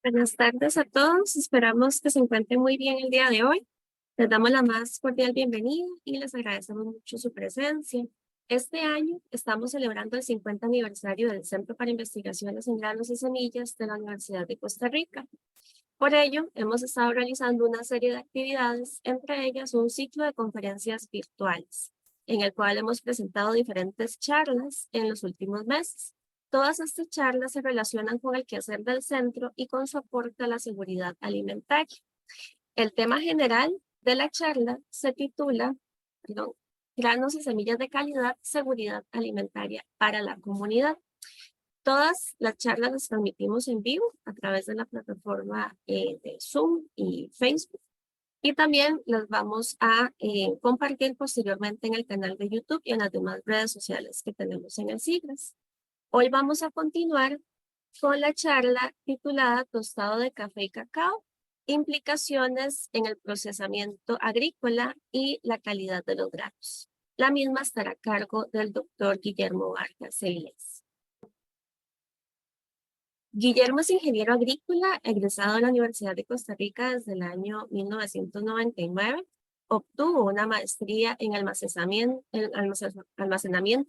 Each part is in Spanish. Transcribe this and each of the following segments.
Buenas tardes a todos, esperamos que se encuentren muy bien el día de hoy. Les damos la más cordial bienvenida y les agradecemos mucho su presencia. Este año estamos celebrando el 50 aniversario del Centro para Investigaciones en Granos y Semillas de la Universidad de Costa Rica. Por ello, hemos estado realizando una serie de actividades, entre ellas un ciclo de conferencias virtuales, en el cual hemos presentado diferentes charlas en los últimos meses. Todas estas charlas se relacionan con el quehacer del centro y con su aporte a la seguridad alimentaria. El tema general de la charla se titula, Granos y semillas de calidad, seguridad alimentaria para la comunidad. Todas las charlas las transmitimos en vivo a través de la plataforma de Zoom y Facebook. Y también las vamos a compartir posteriormente en el canal de YouTube y en las demás redes sociales que tenemos en el SIGRAS. Hoy vamos a continuar con la charla titulada Tostado de café y cacao, implicaciones en el procesamiento agrícola y la calidad de los granos. La misma estará a cargo del doctor Guillermo Vargas Ceilés. Guillermo es ingeniero agrícola, egresado de la Universidad de Costa Rica desde el año 1999. Obtuvo una maestría en almacenamiento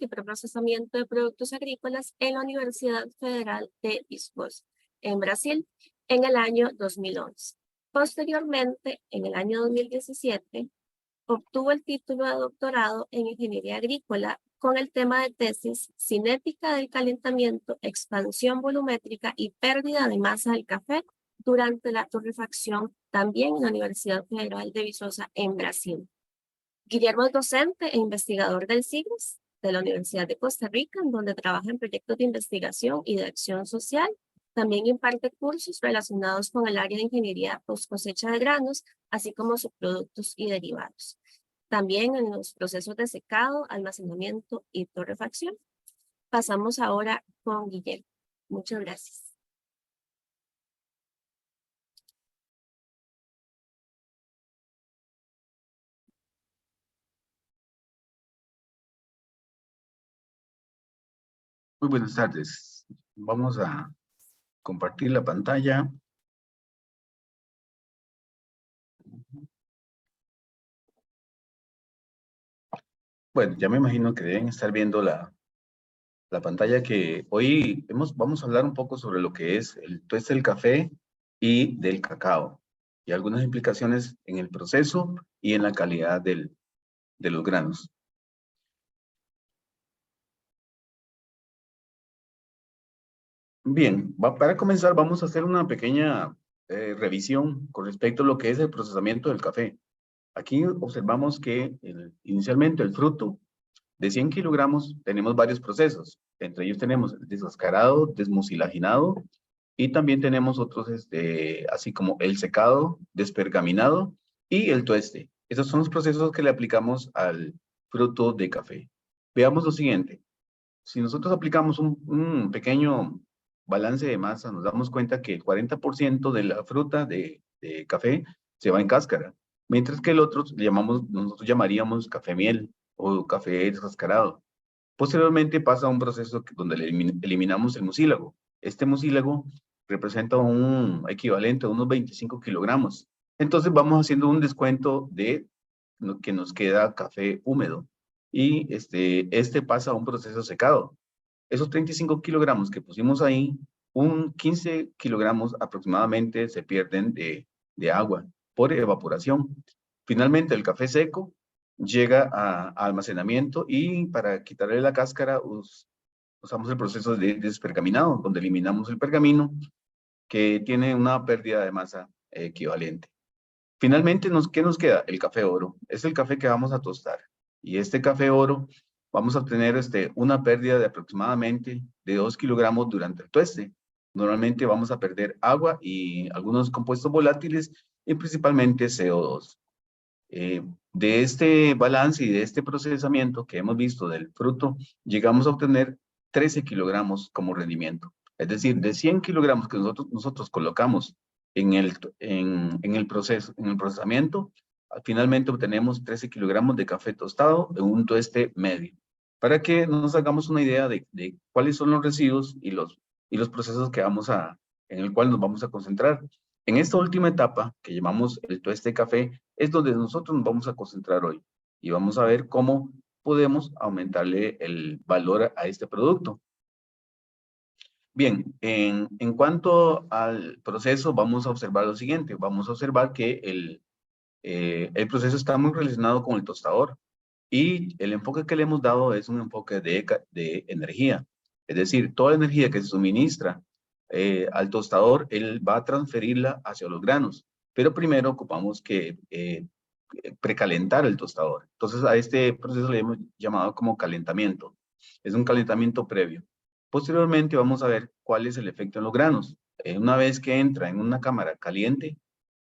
y preprocesamiento de productos agrícolas en la Universidad Federal de Viçosa, en Brasil, en el año 2011. Posteriormente, en el año 2017, obtuvo el título de doctorado en Ingeniería Agrícola con el tema de tesis Cinética del calentamiento, expansión volumétrica y pérdida de masa del café durante la torrefacción, también en la Universidad Federal de Viçosa, en Brasil. Guillermo es docente e investigador del SIGRAS de la Universidad de Costa Rica, en donde trabaja en proyectos de investigación y de acción social. También imparte cursos relacionados con el área de ingeniería post cosecha de granos, así como subproductos y derivados. También en los procesos de secado, almacenamiento y torrefacción. Pasamos ahora con Guillermo. Muchas gracias. Muy buenas tardes. Vamos a compartir la pantalla. Bueno, ya me imagino que deben estar viendo la pantalla que hoy vamos a hablar un poco sobre lo que es el tueste del café y del cacao y algunas implicaciones en el proceso y en la calidad de los granos. Bien, para comenzar vamos a hacer una pequeña revisión con respecto a lo que es el procesamiento del café. Aquí observamos que inicialmente el fruto de 100 kilogramos tenemos varios procesos. Entre ellos tenemos el descascarado, desmucilaginado y también tenemos otros, así como el secado, despergaminado y el tueste. Esos son los procesos que le aplicamos al fruto de café. Veamos lo siguiente. Si nosotros aplicamos un pequeño balance de masa, nos damos cuenta que el 40% de la fruta de café se va en cáscara, mientras que el otro nosotros llamaríamos café miel o café descascarado. Posteriormente pasa un proceso donde eliminamos el mucílago. Este mucílago representa un equivalente a unos 25 kilogramos. Entonces vamos haciendo un descuento de lo que nos queda café húmedo. Y este pasa a un proceso secado. Esos 35 kilogramos que pusimos ahí, un 15 kilogramos aproximadamente se pierden de agua por evaporación. Finalmente el café seco llega a almacenamiento y para quitarle la cáscara usamos el proceso de despergaminado, donde eliminamos el pergamino que tiene una pérdida de masa equivalente. Finalmente, ¿qué nos queda? El café oro. Es el café que vamos a tostar. Y este café oro vamos a obtener una pérdida de aproximadamente de 2 kilogramos durante el tueste. Normalmente vamos a perder agua y algunos compuestos volátiles y principalmente CO2. De este balance y de este procesamiento que hemos visto del fruto, llegamos a obtener 13 kilogramos como rendimiento. Es decir, de 100 kilogramos que nosotros colocamos en el procesamiento, finalmente obtenemos 13 kilogramos de café tostado en un tueste medio. Para que nos hagamos una idea de cuáles son los residuos y los procesos que vamos a en el cual nos vamos a concentrar. En esta última etapa, que llamamos el tueste de café, es donde nosotros nos vamos a concentrar hoy. Y vamos a ver cómo podemos aumentarle el valor a este producto. Bien, en cuanto al proceso, vamos a observar lo siguiente. Vamos a observar que el proceso está muy relacionado con el tostador. Y el enfoque que le hemos dado es un enfoque de energía. Es decir, toda la energía que se suministra al tostador, él va a transferirla hacia los granos. Pero primero ocupamos que precalentar el tostador. Entonces, a este proceso le hemos llamado como calentamiento. Es un calentamiento previo. Posteriormente, vamos a ver cuál es el efecto en los granos. Una vez que entra en una cámara caliente,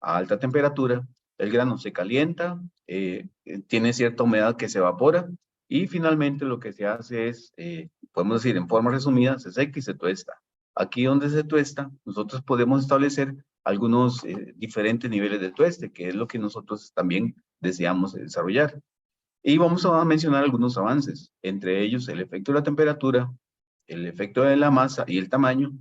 a alta temperatura, el grano se calienta, tiene cierta humedad que se evapora y finalmente lo que se hace es, podemos decir en forma resumida, se seca y se tuesta. Aquí donde se tuesta, nosotros podemos establecer algunos diferentes niveles de tueste, que es lo que nosotros también deseamos desarrollar. Y vamos a mencionar algunos avances, entre ellos el efecto de la temperatura, el efecto de la masa y el tamaño,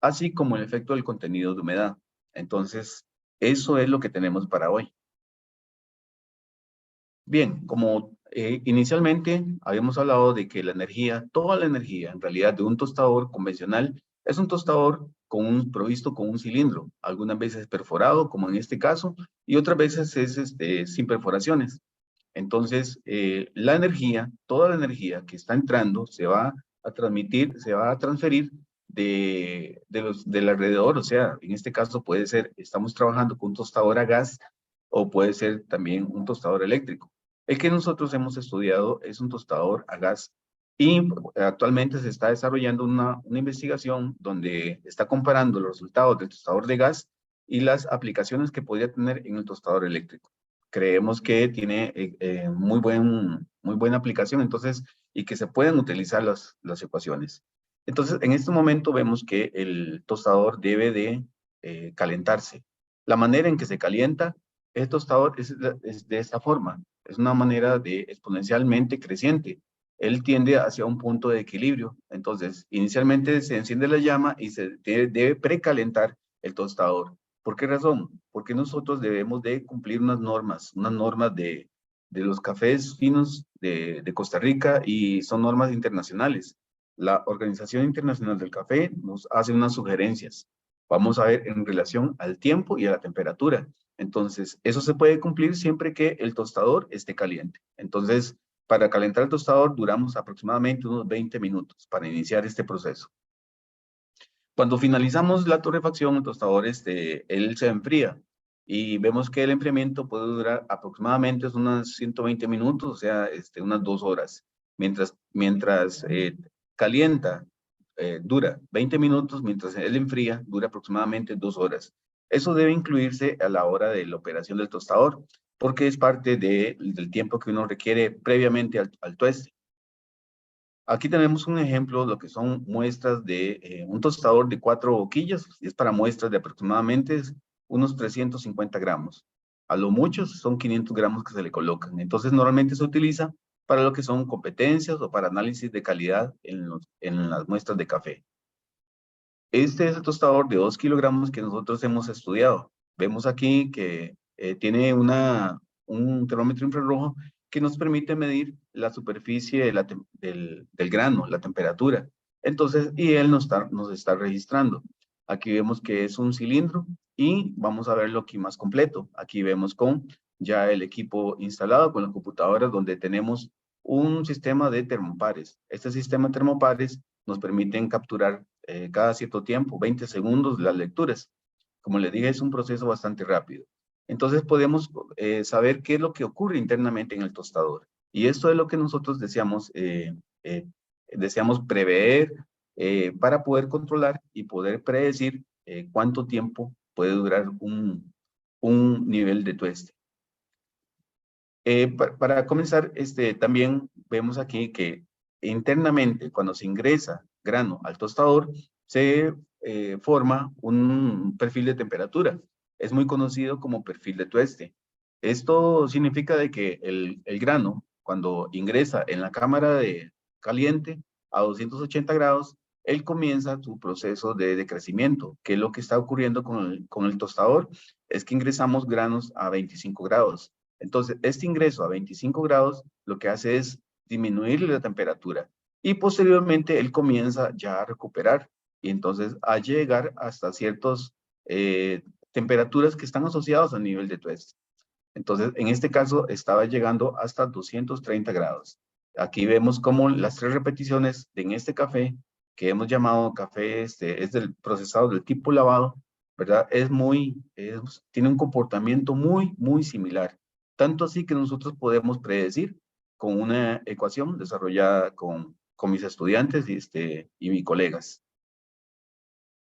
así como el efecto del contenido de humedad. Entonces, eso es lo que tenemos para hoy. Bien, como inicialmente habíamos hablado de que la energía, toda la energía en realidad de un tostador convencional es un tostador provisto con un cilindro, algunas veces perforado, como en este caso, y otras veces es sin perforaciones. Entonces, la energía, toda la energía que está entrando se va a transmitir, se va a transferir del alrededor, o sea, en este caso puede ser, estamos trabajando con un tostador a gas o puede ser también un tostador eléctrico. El que nosotros hemos estudiado es un tostador a gas y actualmente se está desarrollando una investigación donde está comparando los resultados del tostador de gas y las aplicaciones que podría tener en el tostador eléctrico. Creemos que tiene muy buena aplicación, entonces, y que se pueden utilizar las ecuaciones. Entonces, en este momento vemos que el tostador debe de calentarse. La manera en que se calienta el tostador es de esta forma. Es una manera de exponencialmente creciente. Él tiende hacia un punto de equilibrio. Entonces, inicialmente se enciende la llama y se debe precalentar el tostador. ¿Por qué razón? Porque nosotros debemos de cumplir unas normas de los cafés finos de Costa Rica y son normas internacionales. La Organización Internacional del Café nos hace unas sugerencias. Vamos a ver en relación al tiempo y a la temperatura. Entonces, eso se puede cumplir siempre que el tostador esté caliente. Entonces, para calentar el tostador duramos aproximadamente unos 20 minutos para iniciar este proceso. Cuando finalizamos la torrefacción, el tostador él se enfría y vemos que el enfriamiento puede durar aproximadamente unas 120 minutos, o sea, unas 2 horas. Mientras calienta, dura 20 minutos, mientras él enfría, dura aproximadamente 2 horas. Eso debe incluirse a la hora de la operación del tostador, porque es parte del tiempo que uno requiere previamente al tueste. Aquí tenemos un ejemplo de lo que son muestras de un tostador de 4 boquillas, es para muestras de aproximadamente unos 350 gramos. A lo mucho son 500 gramos que se le colocan. Entonces, normalmente se utiliza para lo que son competencias o para análisis de calidad en las muestras de café. Este es el tostador de 2 kilogramos que nosotros hemos estudiado. Vemos aquí que tiene un termómetro infrarrojo que nos permite medir la superficie del grano, la temperatura. Entonces, y él nos está registrando. Aquí vemos que es un cilindro y vamos a verlo aquí más completo. Aquí vemos con ya el equipo instalado con la computadora donde tenemos un sistema de termopares. Este sistema de termopares nos permiten capturar cada cierto tiempo, 20 segundos, las lecturas. Como les dije, es un proceso bastante rápido. Entonces podemos saber qué es lo que ocurre internamente en el tostador. Y esto es lo que nosotros deseamos prever para poder controlar y poder predecir cuánto tiempo puede durar un nivel de tueste. Para comenzar, también vemos aquí que internamente, cuando se ingresa grano al tostador, se forma un perfil de temperatura. Es muy conocido como perfil de tueste. Esto significa de que el grano, cuando ingresa en la cámara de caliente a 280 grados, él comienza su proceso de decrecimiento. ¿Qué es lo que está ocurriendo con el tostador? Es que ingresamos granos a 25 grados. Entonces, este ingreso a 25 grados lo que hace es disminuir la temperatura y posteriormente él comienza ya a recuperar y entonces a llegar hasta ciertas temperaturas que están asociadas al nivel de tueste. Entonces, en este caso, estaba llegando hasta 230 grados. Aquí vemos cómo las 3 repeticiones en este café, que hemos llamado café, es del procesado del tipo lavado, ¿verdad? Tiene un comportamiento muy similar. Tanto así que nosotros podemos predecir con una ecuación desarrollada con mis estudiantes y mis colegas.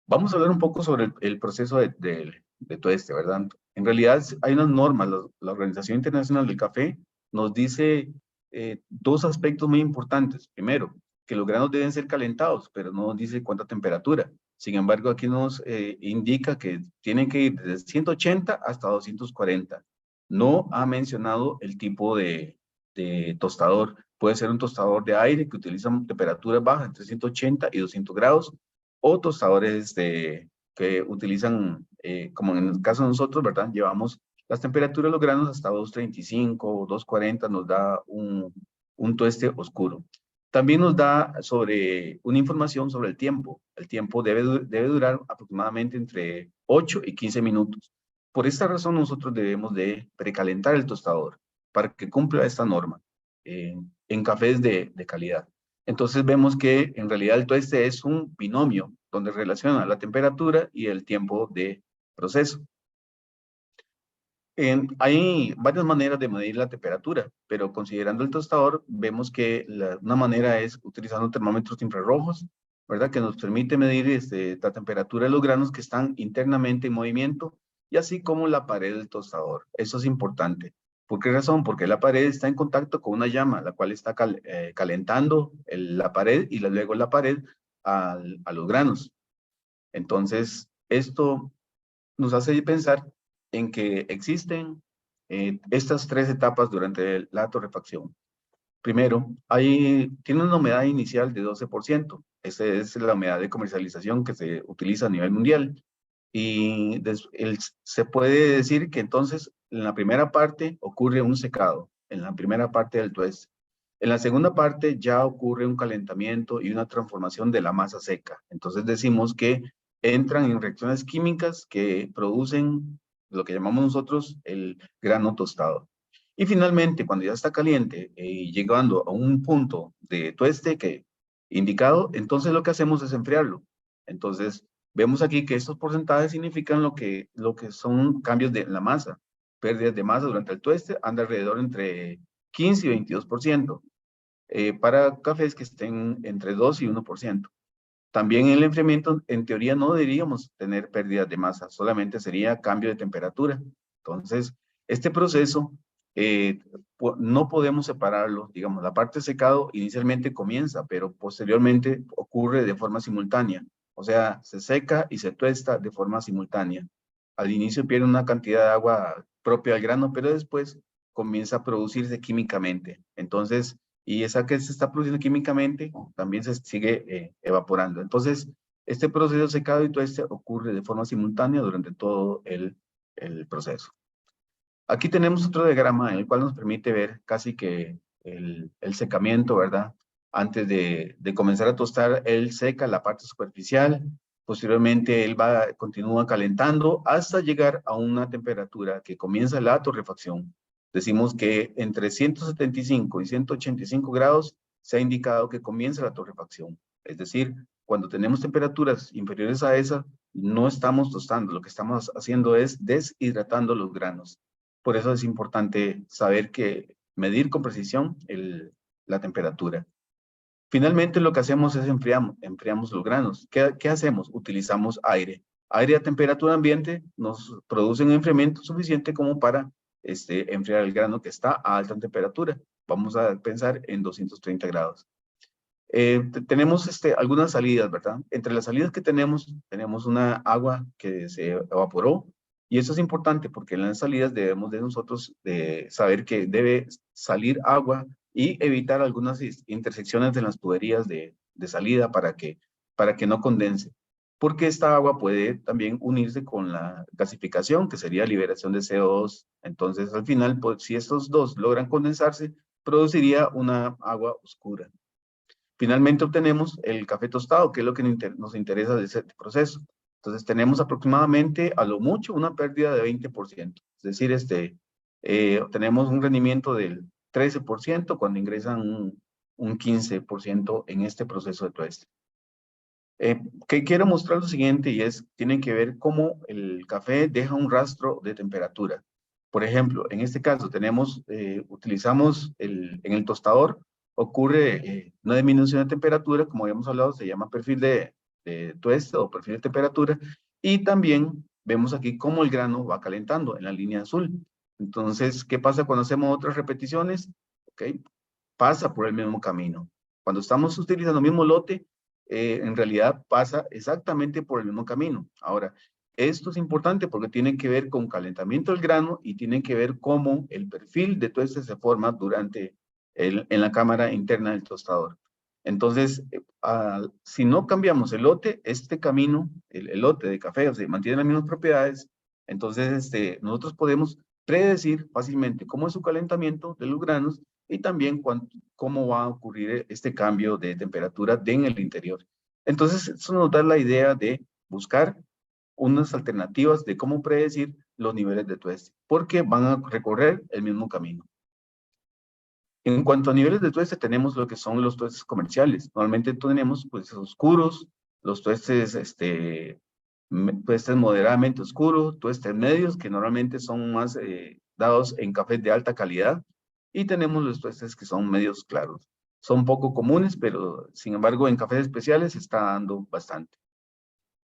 Vamos a hablar un poco sobre el proceso de tueste, ¿verdad? En realidad hay unas normas, la Organización Internacional del Café nos dice 2 aspectos muy importantes. Primero, que los granos deben ser calentados, pero no nos dice cuánta temperatura. Sin embargo, aquí nos indica que tienen que ir desde 180 hasta 240. No ha mencionado el tipo de tostador. Puede ser un tostador de aire que utiliza temperaturas bajas entre 180 y 200 grados, o tostadores que utilizan, como en el caso de nosotros, ¿verdad? Llevamos las temperaturas de los granos hasta 235 o 240, nos da un tueste oscuro. También nos da una información sobre el tiempo. El tiempo debe durar aproximadamente entre 8 y 15 minutos. Por esta razón nosotros debemos de precalentar el tostador para que cumpla esta norma en cafés de calidad. Entonces vemos que en realidad el tueste es un binomio donde relaciona la temperatura y el tiempo de proceso. Hay varias maneras de medir la temperatura, pero considerando el tostador, vemos que una manera es utilizando termómetros infrarrojos, ¿verdad? Que nos permite medir la temperatura de los granos que están internamente en movimiento y así como la pared del tostador. Eso es importante. ¿Por qué razón? Porque la pared está en contacto con una llama, la cual está calentando la pared y luego la pared a los granos. Entonces, esto nos hace pensar en que existen estas 3 etapas durante la torrefacción. Primero, tiene una humedad inicial de 12%. Esa es la humedad de comercialización que se utiliza a nivel mundial. Y se puede decir que entonces en la primera parte ocurre un secado, en la primera parte del tueste. En la segunda parte ya ocurre un calentamiento y una transformación de la masa seca. Entonces decimos que entran en reacciones químicas que producen lo que llamamos nosotros el grano tostado. Y finalmente, cuando ya está caliente y llegando a un punto de tueste indicado, entonces lo que hacemos es enfriarlo. Entonces, vemos aquí que estos porcentajes significan lo que son cambios de la masa. Pérdidas de masa durante el tueste anda alrededor entre 15 y 22%. Para cafés que estén entre 2 y 1%. También en el enfriamiento, en teoría, no deberíamos tener pérdidas de masa, solamente sería cambio de temperatura. Entonces, este proceso no podemos separarlo, digamos, la parte de secado inicialmente comienza, pero posteriormente ocurre de forma simultánea. O sea, se seca y se tuesta de forma simultánea. Al inicio pierde una cantidad de agua propia al grano, pero después comienza a producirse químicamente. Entonces, y esa que se está produciendo químicamente también se sigue evaporando. Entonces, este proceso de secado y tueste ocurre de forma simultánea durante todo el proceso. Aquí tenemos otro diagrama en el cual nos permite ver casi que el secamiento, ¿verdad? Antes de comenzar a tostar, él seca la parte superficial, posteriormente él continúa calentando hasta llegar a una temperatura que comienza la torrefacción. Decimos que entre 175 y 185 grados se ha indicado que comienza la torrefacción. Es decir, cuando tenemos temperaturas inferiores a esa, no estamos tostando, lo que estamos haciendo es deshidratando los granos. Por eso es importante saber medir con precisión la temperatura. Finalmente lo que hacemos es enfriamos los granos. ¿Qué hacemos? Utilizamos aire. Aire a temperatura ambiente nos produce un enfriamiento suficiente como para enfriar el grano que está a alta temperatura. Vamos a pensar en 230 grados. Tenemos algunas salidas, ¿verdad? Entre las salidas que tenemos una agua que se evaporó, y eso es importante porque en las salidas debemos de nosotros saber que debe salir agua y evitar algunas intersecciones de las tuberías de salida para para que no condense, porque esta agua puede también unirse con la gasificación, que sería liberación de CO2. Entonces, al final, pues, si estos dos logran condensarse, produciría una agua oscura. Finalmente obtenemos el café tostado, que es lo que nos interesa de ese proceso. Entonces tenemos aproximadamente a lo mucho una pérdida de 20%. Es decir, obtenemos un rendimiento del 13% cuando ingresan un 15% en este proceso de tueste. Que quiero mostrar lo siguiente y tiene que ver cómo el café deja un rastro de temperatura. Por ejemplo, en este caso utilizamos en el tostador, ocurre una disminución de temperatura, como habíamos hablado, se llama perfil de tueste o perfil de temperatura, y también vemos aquí cómo el grano va calentando en la línea azul. Entonces, ¿qué pasa cuando hacemos otras repeticiones? Okay, pasa por el mismo camino. Cuando estamos utilizando el mismo lote, en realidad pasa exactamente por el mismo camino. Ahora, esto es importante porque tiene que ver con calentamiento del grano y tiene que ver cómo el perfil de tueste se forma en la cámara interna del tostador. Entonces, si no cambiamos el lote, este camino, el lote de café, o sea, mantiene las mismas propiedades, entonces nosotros podemos predecir fácilmente cómo es su calentamiento de los granos y también cómo va a ocurrir este cambio de temperatura en el interior. Entonces, eso nos da la idea de buscar unas alternativas de cómo predecir los niveles de tueste, porque van a recorrer el mismo camino. En cuanto a niveles de tueste, tenemos lo que son los tuestes comerciales. Normalmente tenemos pues oscuros, los tuestes, tuestes moderadamente oscuros, tuestes medios, que normalmente son más dados en cafés de alta calidad, y tenemos los tuestes que son medios claros. Son poco comunes, pero sin embargo en cafés especiales se está dando bastante.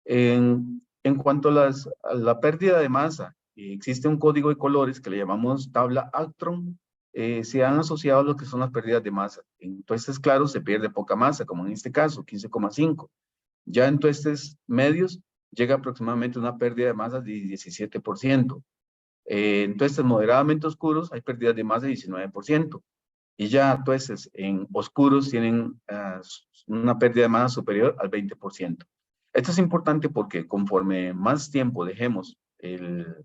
En cuanto a la pérdida de masa, existe un código de colores que le llamamos tabla Actron. Se han asociado a lo que son las pérdidas de masa. En tuestes claros se pierde poca masa, como en este caso, 15,5. Ya en tuestes medios llega aproximadamente una pérdida de masa de 17%. En tuestes moderadamente oscuros hay pérdidas de masa de 19%. Y ya tuestes en oscuros tienen una pérdida de masa superior al 20%. Esto es importante porque conforme más tiempo dejemos el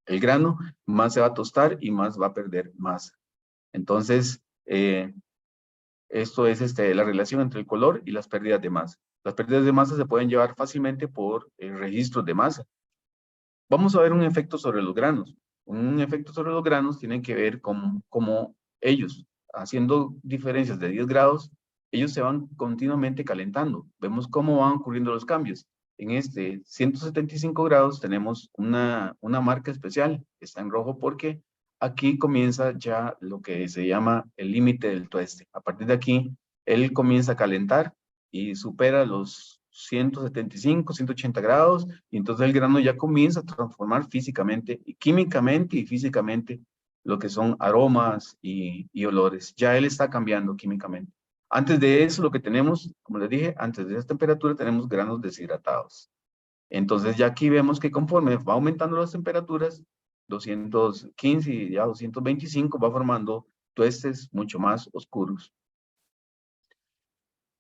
grano, más se va a tostar y más va a perder masa. Entonces, esto es la relación entre el color y las pérdidas de masa. Las pérdidas de masa se pueden llevar fácilmente por registros de masa. Vamos a ver un efecto sobre los granos. Un efecto sobre los granos tiene que ver con cómo ellos, haciendo diferencias de 10 grados, ellos se van continuamente calentando. Vemos cómo van ocurriendo los cambios. En 175 grados tenemos una marca especial, está en rojo porque aquí comienza ya lo que se llama el límite del tueste. A partir de aquí, él comienza a calentar y supera los 175, 180 grados, y entonces el grano ya comienza a transformar físicamente, y químicamente y físicamente, lo que son aromas y olores. Ya él está cambiando químicamente. Antes de eso, lo que tenemos, como les dije, antes de esa temperatura tenemos granos deshidratados. Entonces ya aquí vemos que conforme va aumentando las temperaturas, 215 y ya 225 va formando tuestes mucho más oscuros.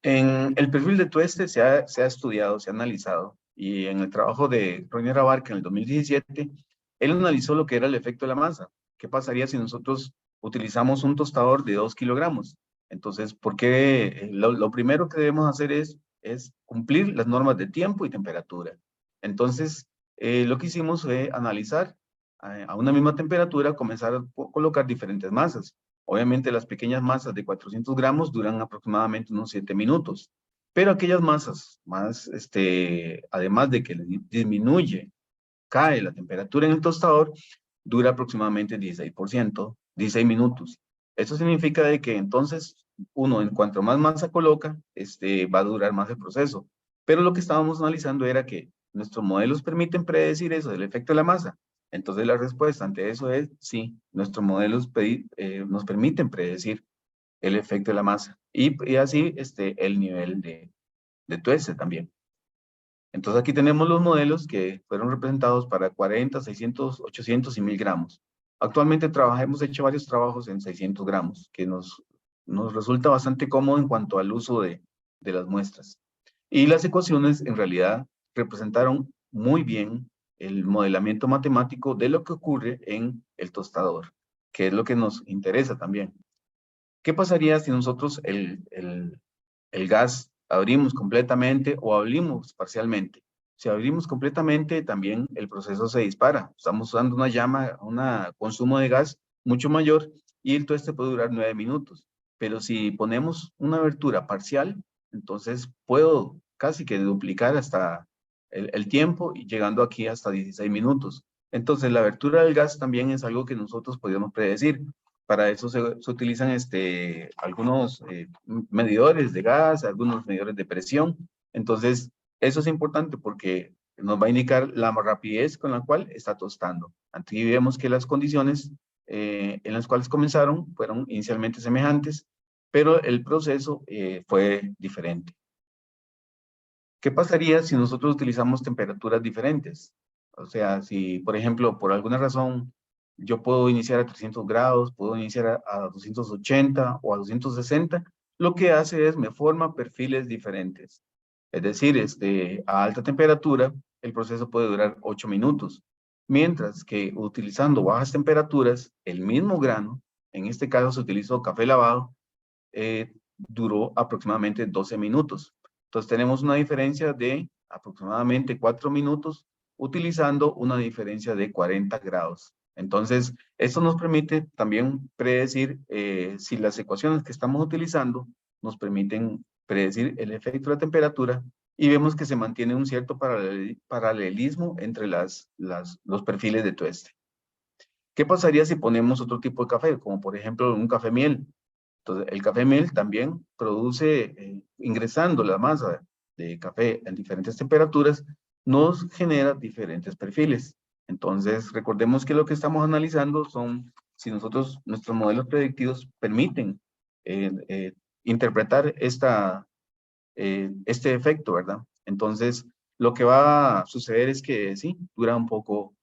En el perfil de tueste se ha estudiado, se ha analizado, y en el trabajo de Roger Abarca en el 2017, él analizó lo que era el efecto de la masa. ¿Qué pasaría si nosotros utilizamos un tostador de 2 kilogramos? Entonces, ¿por qué? Lo primero que debemos hacer es cumplir las normas de tiempo y temperatura. Entonces, lo que hicimos fue analizar a una misma temperatura, comenzar a colocar diferentes masas. Obviamente las pequeñas masas de 400 gramos duran aproximadamente unos 7 minutos, pero aquellas masas más, además de que disminuye, cae la temperatura en el tostador, dura aproximadamente 16 minutos. Eso significa de que entonces uno, en cuanto más masa coloca, va a durar más el proceso. Pero lo que estábamos analizando era que nuestros modelos permiten predecir eso, del efecto de la masa. Entonces la respuesta ante eso es sí, nuestros modelos nos permiten predecir el efecto de la masa y así el nivel de tueste también. Entonces aquí tenemos los modelos que fueron representados para 40, 600, 800 y 1000 gramos. Actualmente hemos hecho varios trabajos en 600 gramos, que nos resulta bastante cómodo en cuanto al uso de las muestras. Y las ecuaciones en realidad representaron muy bien el modelamiento matemático de lo que ocurre en el tostador, que es lo que nos interesa también. ¿Qué pasaría si nosotros el gas abrimos completamente o abrimos parcialmente? Si abrimos completamente, también el proceso se dispara. Estamos usando una llama, un consumo de gas mucho mayor y el tueste puede durar 9 minutos. Pero si ponemos una abertura parcial, entonces puedo casi que duplicar hasta el tiempo y llegando aquí hasta 16 minutos. Entonces, la abertura del gas también es algo que nosotros podemos predecir. Para eso se utilizan algunos medidores de gas, algunos medidores de presión. Entonces, eso es importante porque nos va a indicar la rapidez con la cual está tostando. Aquí vemos que las condiciones en las cuales comenzaron fueron inicialmente semejantes, pero el proceso fue diferente. ¿Qué pasaría si nosotros utilizamos temperaturas diferentes? O sea, si, por ejemplo, por alguna razón yo puedo iniciar a 300 grados, puedo iniciar a 280 o a 260, lo que hace es me forma perfiles diferentes. Es decir, a alta temperatura, el proceso puede durar 8 minutos, mientras que utilizando bajas temperaturas, el mismo grano, en este caso se utilizó café lavado, duró aproximadamente 12 minutos. Entonces tenemos una diferencia de aproximadamente 4 minutos utilizando una diferencia de 40 grados. Entonces, esto nos permite también predecir si las ecuaciones que estamos utilizando nos permiten predecir el efecto de la temperatura y vemos que se mantiene un cierto paralelismo entre los perfiles de tueste. ¿Qué pasaría si ponemos otro tipo de café, como por ejemplo un café miel? Entonces, el café miel también produce, ingresando la masa de café en diferentes temperaturas, nos genera diferentes perfiles. Entonces, recordemos que lo que estamos analizando son, si nuestros modelos predictivos permiten eh, eh, interpretar este efecto, ¿verdad? Entonces, lo que va a suceder es que sí, dura un poco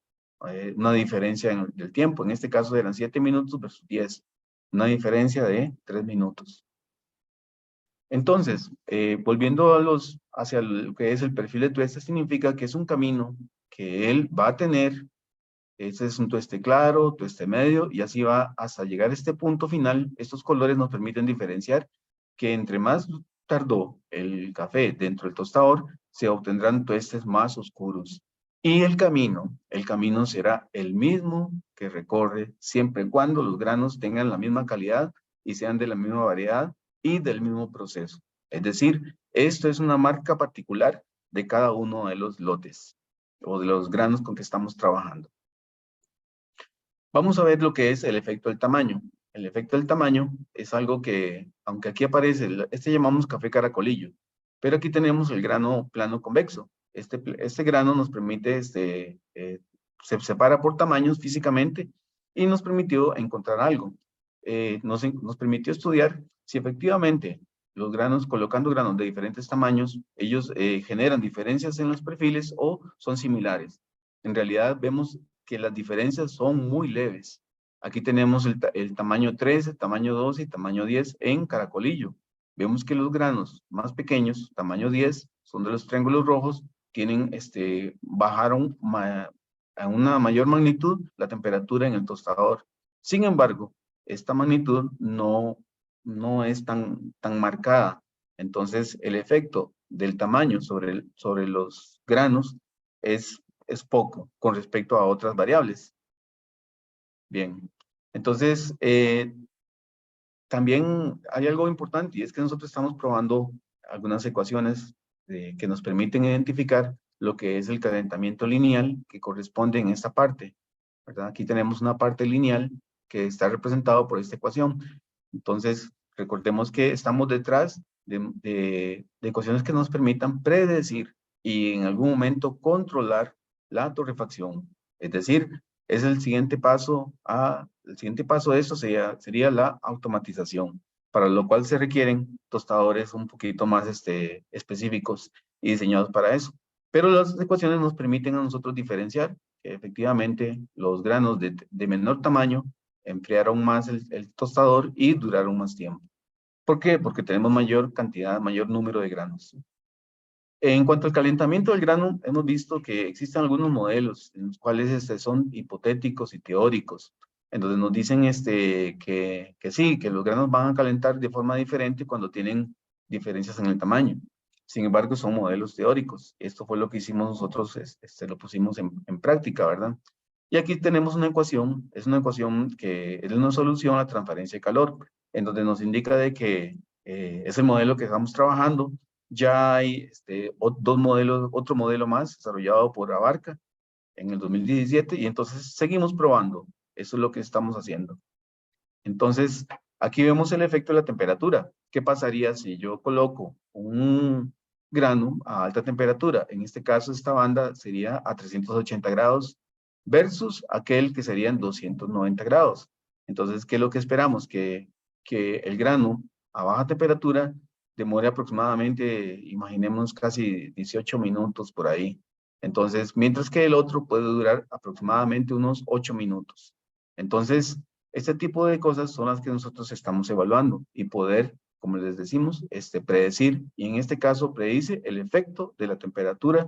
una diferencia en el tiempo. En este caso eran 7 minutos versus 10, una diferencia de 3 minutos. Entonces, volviendo hacia lo que es el perfil de tueste, significa que es un camino que él va a tener. Este es un tueste claro, tueste medio, y así va hasta llegar a este punto final. Estos colores nos permiten diferenciar que entre más tardó el café dentro del tostador, se obtendrán tuestes más oscuros. Y el camino será el mismo que recorre siempre y cuando los granos tengan la misma calidad y sean de la misma variedad y del mismo proceso. Es decir, esto es una marca particular de cada uno de los lotes o de los granos con que estamos trabajando. Vamos a ver lo que es el efecto del tamaño. El efecto del tamaño es algo que, aunque aquí aparece, este llamamos café caracolillo, pero aquí tenemos el grano plano convexo. Este grano nos permite, se separa por tamaños físicamente y nos permitió encontrar algo. Nos permitió estudiar si efectivamente los granos, colocando granos de diferentes tamaños, ellos generan diferencias en los perfiles o son similares. En realidad vemos que las diferencias son muy leves. Aquí tenemos el tamaño 13, tamaño 12 y tamaño 10 en caracolillo. Vemos que los granos más pequeños, tamaño 10, son de los triángulos rojos, bajaron a una mayor magnitud la temperatura en el tostador. Sin embargo, esta magnitud no es tan marcada. Entonces, el efecto del tamaño sobre los granos es poco con respecto a otras variables. Bien, entonces también hay algo importante y es que nosotros estamos probando algunas ecuaciones que nos permiten identificar lo que es el calentamiento lineal que corresponde en esta parte, ¿verdad? Aquí tenemos una parte lineal que está representado por esta ecuación. Entonces, recordemos que estamos detrás de ecuaciones que nos permitan predecir y en algún momento controlar la torrefacción. Es decir, es el siguiente paso de esto sería la automatización, para lo cual se requieren tostadores un poquito más específicos y diseñados para eso. Pero las ecuaciones nos permiten a nosotros diferenciar que efectivamente los granos de menor tamaño enfriaron más el tostador y duraron más tiempo. ¿Por qué? Porque tenemos mayor cantidad, mayor número de granos. En cuanto al calentamiento del grano, hemos visto que existen algunos modelos en los cuales son hipotéticos y teóricos, en donde nos dicen que sí, que los granos van a calentar de forma diferente cuando tienen diferencias en el tamaño. Sin embargo, son modelos teóricos. Esto fue lo que hicimos nosotros, lo pusimos en práctica, ¿verdad? Y aquí tenemos una ecuación, es una ecuación que es una solución a la transferencia de calor, en donde nos indica de que es el modelo que estamos trabajando. Ya hay dos modelos, otro modelo más desarrollado por Abarca en el 2017 y entonces seguimos probando. Eso es lo que estamos haciendo. Entonces, aquí vemos el efecto de la temperatura. ¿Qué pasaría si yo coloco un grano a alta temperatura? En este caso, esta banda sería a 380 grados versus aquel que sería en 290 grados. Entonces, ¿qué es lo que esperamos? Que el grano a baja temperatura demore aproximadamente, imaginemos, casi 18 minutos por ahí. Entonces, mientras que el otro puede durar aproximadamente unos 8 minutos. Entonces, este tipo de cosas son las que nosotros estamos evaluando y poder, como les decimos, predecir, y en este caso predice el efecto de la temperatura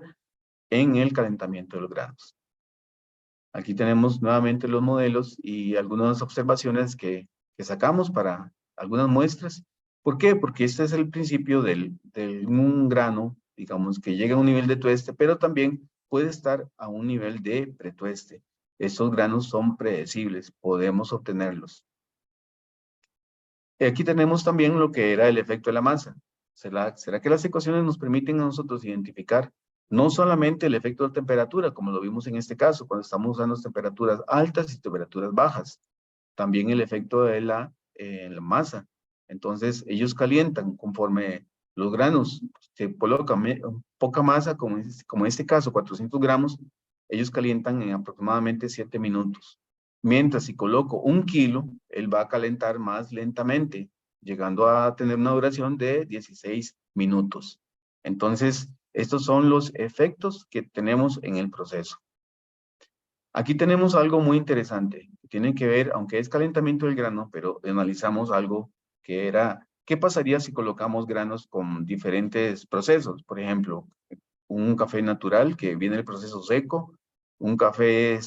en el calentamiento de los granos. Aquí tenemos nuevamente los modelos y algunas observaciones que sacamos para algunas muestras. ¿Por qué? Porque este es el principio de un grano, digamos, que llega a un nivel de tueste, pero también puede estar a un nivel de pretueste. Estos granos son predecibles, podemos obtenerlos. Aquí tenemos también lo que era el efecto de la masa. ¿Será que las ecuaciones nos permiten a nosotros identificar no solamente el efecto de temperatura, como lo vimos en este caso, cuando estamos usando temperaturas altas y temperaturas bajas, también el efecto de la masa? Entonces, ellos calientan conforme los granos se colocan poca masa, como en este caso, 400 gramos, ellos calientan en aproximadamente 7 minutos. Mientras si coloco 1 kilo, él va a calentar más lentamente, llegando a tener una duración de 16 minutos. Entonces, estos son los efectos que tenemos en el proceso. Aquí tenemos algo muy interesante, que tiene que ver, aunque es calentamiento del grano, pero analizamos algo que era, ¿qué pasaría si colocamos granos con diferentes procesos? Por ejemplo, un café natural que viene del proceso seco, un café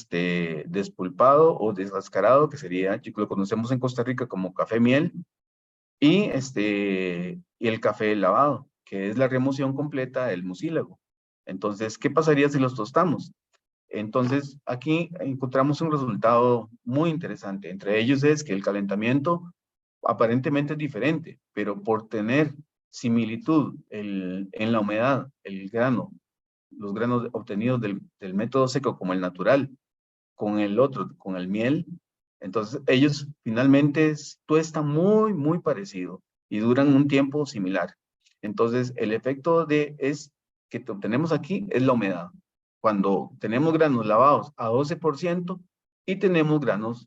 despulpado o descascarado, que sería, lo conocemos en Costa Rica como café miel, y el café lavado, que es la remoción completa del mucílago. Entonces, ¿qué pasaría si los tostamos? Entonces, aquí encontramos un resultado muy interesante. Entre ellos es que el calentamiento aparentemente es diferente, pero por tener similitud en la humedad, el grano, los granos obtenidos del método seco como el natural, con el otro, con el miel, entonces ellos finalmente tuestan muy, muy parecido y duran un tiempo similar. Entonces, el efecto que obtenemos aquí es la humedad. Cuando tenemos granos lavados a 12% y tenemos granos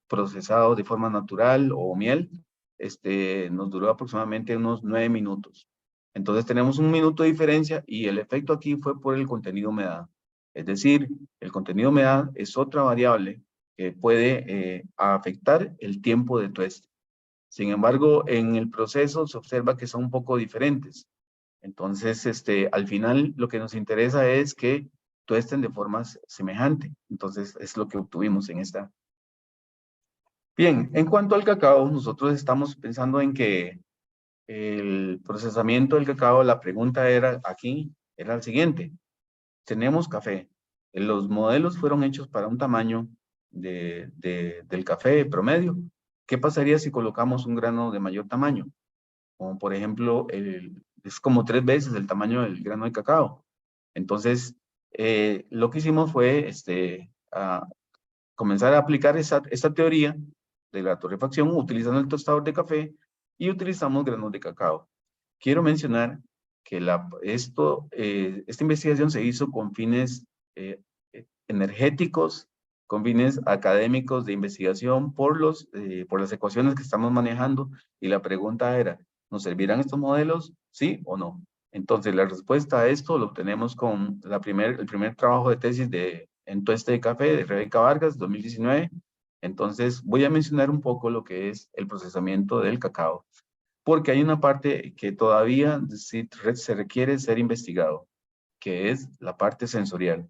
procesados de forma natural o miel, nos duró aproximadamente unos 9 minutos. Entonces tenemos 1 minuto de diferencia y el efecto aquí fue por el contenido de humedad. Es decir, el contenido de humedad es otra variable que puede afectar el tiempo de tueste. Sin embargo, en el proceso se observa que son un poco diferentes. Entonces, al final lo que nos interesa es que tuesten de forma semejante. Entonces, es lo que obtuvimos en esta. Bien, en cuanto al cacao, nosotros estamos pensando en que el procesamiento del cacao, la pregunta era el siguiente. Tenemos café. Los modelos fueron hechos para un tamaño del café promedio. ¿Qué pasaría si colocamos un grano de mayor tamaño? Como por ejemplo, es como 3 veces el tamaño del grano de cacao. Entonces, lo que hicimos fue comenzar a aplicar esta teoría de la torrefacción utilizando el tostador de café y utilizamos granos de cacao. Quiero mencionar que esta investigación se hizo con fines energéticos, con fines académicos de investigación por las ecuaciones que estamos manejando, y la pregunta era, ¿nos servirán estos modelos? ¿Sí o no? Entonces, la respuesta a esto lo obtenemos con el primer trabajo de tesis en tueste de café de Rebeca Vargas, 2019. Entonces, voy a mencionar un poco lo que es el procesamiento del cacao. porque hay una parte que todavía sí se requiere ser investigado, que es la parte sensorial.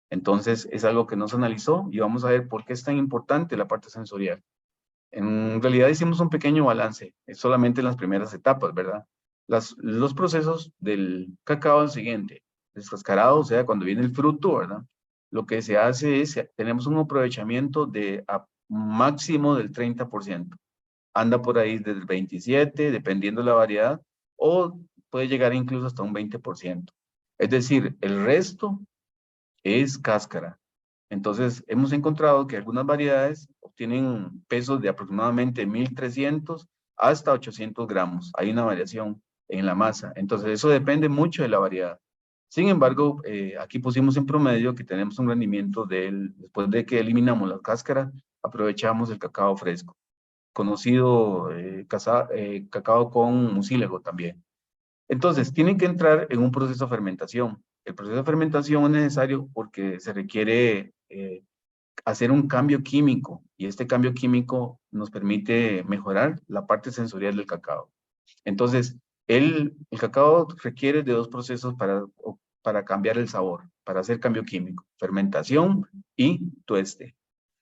Entonces, es algo que no se analizó y vamos a ver por qué es tan importante la parte sensorial. En realidad hicimos un pequeño balance, es solamente en las primeras etapas, ¿verdad? Los procesos del cacao es el siguiente, descascarado, o sea, cuando viene el fruto, ¿verdad? Lo que se hace es, tenemos un aprovechamiento de máximo del 30%. Anda por ahí del 27%, dependiendo de la variedad, o puede llegar incluso hasta un 20%. Es decir, el resto es cáscara. Entonces, hemos encontrado que algunas variedades obtienen pesos de aproximadamente 1.300 hasta 800 gramos. Hay una variación en la masa. Entonces, eso depende mucho de la variedad. Sin embargo, aquí pusimos en promedio que tenemos un rendimiento después de que eliminamos la cáscara, aprovechamos el cacao fresco, conocido cacao con mucílago también. Entonces, tienen que entrar en un proceso de fermentación. El proceso de fermentación es necesario porque se requiere hacer un cambio químico y este cambio químico nos permite mejorar la parte sensorial del cacao. Entonces, el cacao requiere de dos procesos para cambiar el sabor, para hacer cambio químico, fermentación y tueste.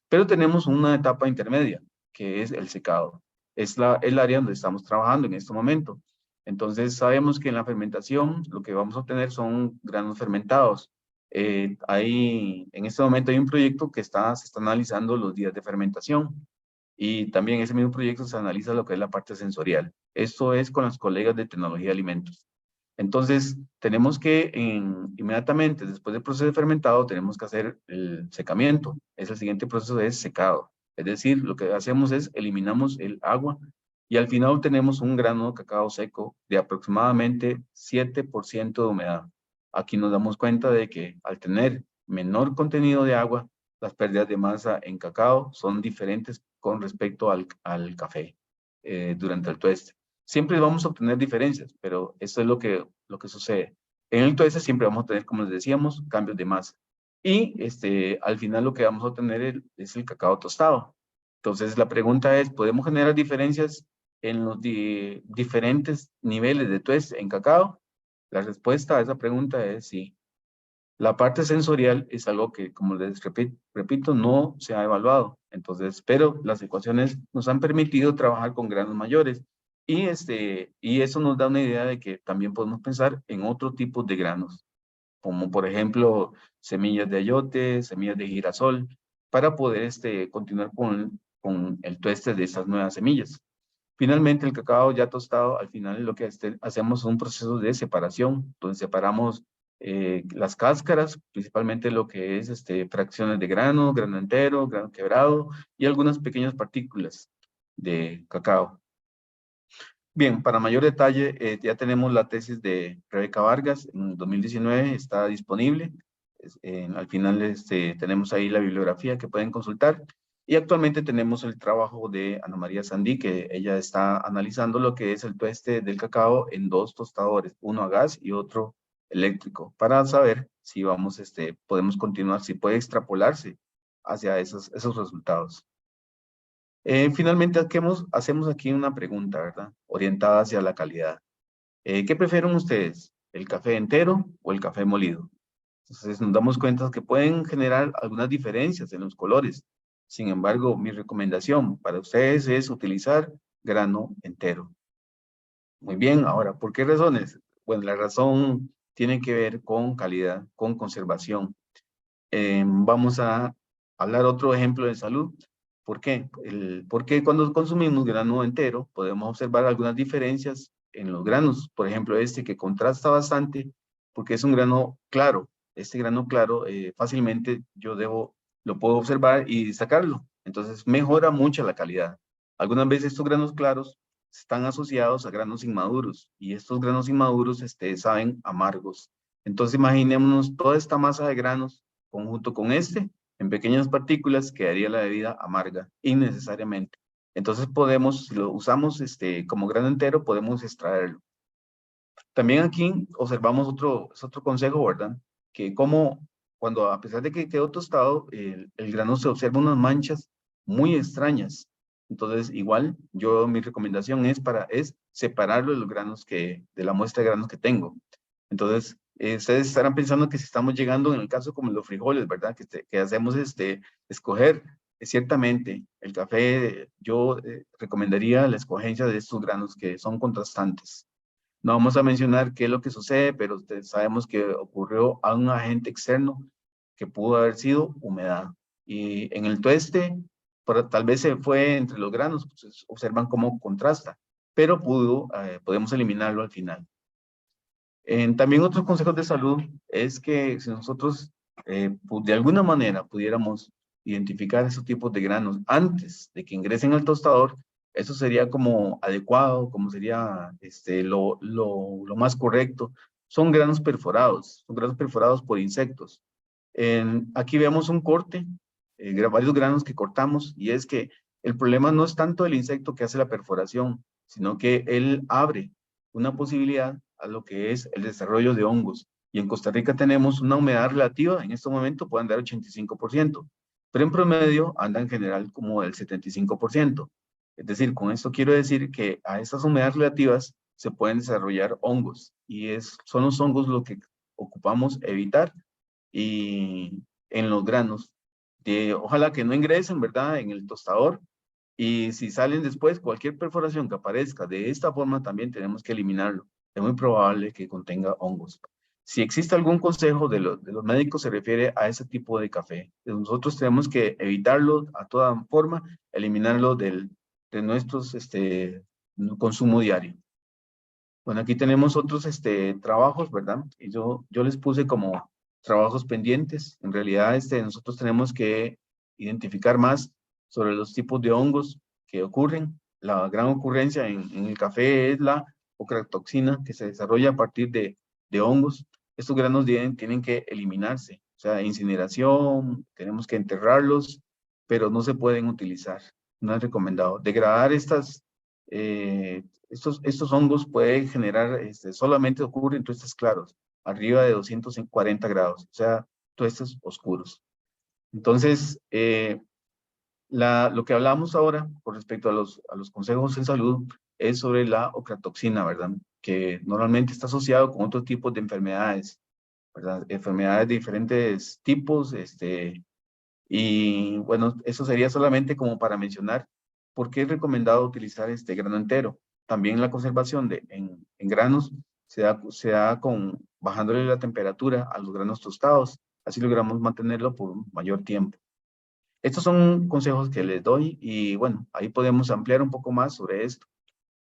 Pero tenemos una etapa intermedia, que es el secado. Es el área donde estamos trabajando en este momento. Entonces, sabemos que en la fermentación lo que vamos a obtener son granos fermentados. En este momento hay un proyecto que se está analizando los días de fermentación y también en ese mismo proyecto se analiza lo que es la parte sensorial. Esto es con los colegas de tecnología de alimentos. Entonces, tenemos que inmediatamente después del proceso de fermentado, tenemos que hacer el secamiento. Es el siguiente proceso es secado. Es decir, lo que hacemos es eliminamos el agua y al final obtenemos un grano de cacao seco de aproximadamente 7% de humedad. Aquí nos damos cuenta de que al tener menor contenido de agua, las pérdidas de masa en cacao son diferentes con respecto al café durante el tueste. Siempre vamos a obtener diferencias, pero eso es lo que sucede. En el tueste siempre vamos a tener, como les decíamos, cambios de masa. Y al final lo que vamos a obtener es el cacao tostado. Entonces la pregunta es, ¿podemos generar diferencias en los diferentes niveles de tueste en cacao? La respuesta a esa pregunta es sí. La parte sensorial es algo que, como les repito, no se ha evaluado. Entonces, pero las ecuaciones nos han permitido trabajar con granos mayores y eso nos da una idea de que también podemos pensar en otro tipo de granos, como por ejemplo semillas de ayote, semillas de girasol, para poder continuar con el tueste de esas nuevas semillas. Finalmente, el cacao ya tostado, al final lo que hacemos es un proceso de separación, donde separamos las cáscaras, principalmente lo que es fracciones de grano entero, grano quebrado y algunas pequeñas partículas de cacao. Bien, para mayor detalle, ya tenemos la tesis de Rebeca Vargas, en 2019 está disponible. Al final tenemos ahí la bibliografía que pueden consultar. Y actualmente tenemos el trabajo de Ana María Sandí, que ella está analizando lo que es el tueste del cacao en dos tostadores, uno a gas y otro eléctrico, para saber si podemos continuar, si puede extrapolarse hacia esos resultados. Finalmente, hacemos aquí una pregunta, ¿verdad? Orientada hacia la calidad. ¿Qué prefieren ustedes? ¿El café entero o el café molido? Entonces nos damos cuenta que pueden generar algunas diferencias en los colores. Sin embargo, mi recomendación para ustedes es utilizar grano entero. Muy bien, ahora, ¿por qué razones? Bueno, la razón tiene que ver con calidad, con conservación. Vamos a hablar otro ejemplo de salud. ¿Por qué? Porque cuando consumimos grano entero podemos observar algunas diferencias en los granos. Por ejemplo, este que contrasta bastante porque es un grano claro. Este grano claro fácilmente lo puedo observar y sacarlo. Entonces mejora mucho la calidad. Algunas veces estos granos claros están asociados a granos inmaduros y estos granos inmaduros saben amargos. Entonces imaginémonos toda esta masa de granos conjunto con en pequeñas partículas, quedaría la bebida amarga, innecesariamente. Entonces si lo usamos como grano entero, podemos extraerlo. También aquí observamos es otro consejo, ¿verdad? Que cuando a pesar de que quedó tostado, el grano se observa unas manchas muy extrañas. Entonces, igual, mi recomendación es separarlo de los granos de la muestra de granos que tengo. Entonces, ustedes estarán pensando que si estamos llegando en el caso como los frijoles, ¿verdad? Que hacemos escoger. Ciertamente, el café, yo recomendaría la escogencia de estos granos que son contrastantes. No vamos a mencionar qué es lo que sucede, pero sabemos que ocurrió a un agente externo que pudo haber sido humedad. Y en el tueste, tal vez se fue entre los granos, pues, observan cómo contrasta, pero podemos eliminarlo al final. También otros consejos de salud es que si nosotros de alguna manera pudiéramos identificar esos tipos de granos antes de que ingresen al tostador, eso sería como adecuado, como sería lo más correcto. Son granos perforados por insectos. Aquí vemos un corte, varios granos que cortamos, y es que el problema no es tanto el insecto que hace la perforación, sino que él abre una posibilidad a lo que es el desarrollo de hongos. Y en Costa Rica tenemos una humedad relativa, en este momento puede andar 85%, pero en promedio anda en general como del 75%. Es decir, con esto quiero decir que a estas humedades relativas se pueden desarrollar hongos, y son los hongos lo que ocupamos evitar y en los granos. Ojalá que no ingresen, ¿verdad?, en el tostador. Y si salen después, cualquier perforación que aparezca de esta forma también tenemos que eliminarlo. Es muy probable que contenga hongos. Si existe algún consejo de los médicos, se refiere a ese tipo de café. Nosotros tenemos que evitarlo a toda forma, eliminarlo de nuestros consumo diario. Bueno, aquí tenemos otros trabajos, ¿verdad? Y yo les puse como trabajos pendientes. En realidad, nosotros tenemos que identificar más sobre los tipos de hongos que ocurren. La gran ocurrencia en el café es la ocratoxina, que se desarrolla a partir de hongos. Estos granos tienen que eliminarse, o sea, incineración, tenemos que enterrarlos, pero no se pueden utilizar. No es recomendado. Degradar estos hongos pueden generar, solamente ocurren en tuestes claros, arriba de 240 grados, o sea, tuestes oscuros. Entonces, lo que hablamos ahora con respecto a los consejos en salud es sobre la ocratoxina, ¿verdad? Que normalmente está asociado con otros tipos de enfermedades, ¿verdad? Enfermedades de diferentes tipos, y bueno, eso sería solamente como para mencionar por qué es recomendado utilizar este grano entero. También la conservación en granos se da bajándole la temperatura a los granos tostados. Así logramos mantenerlo por un mayor tiempo. Estos son consejos que les doy y bueno, ahí podemos ampliar un poco más sobre esto.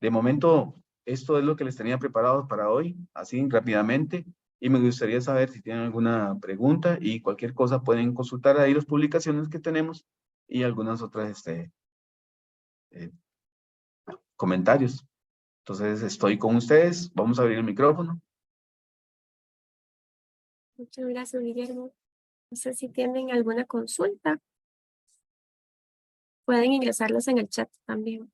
De momento, esto es lo que les tenía preparado para hoy, así rápidamente, y me gustaría saber si tienen alguna pregunta y cualquier cosa pueden consultar ahí las publicaciones que tenemos y algunas otras eh, comentarios. Entonces, estoy con ustedes, vamos a abrir el micrófono. Muchas gracias, Guillermo. No sé si tienen alguna consulta. Pueden ingresarlas en el chat también.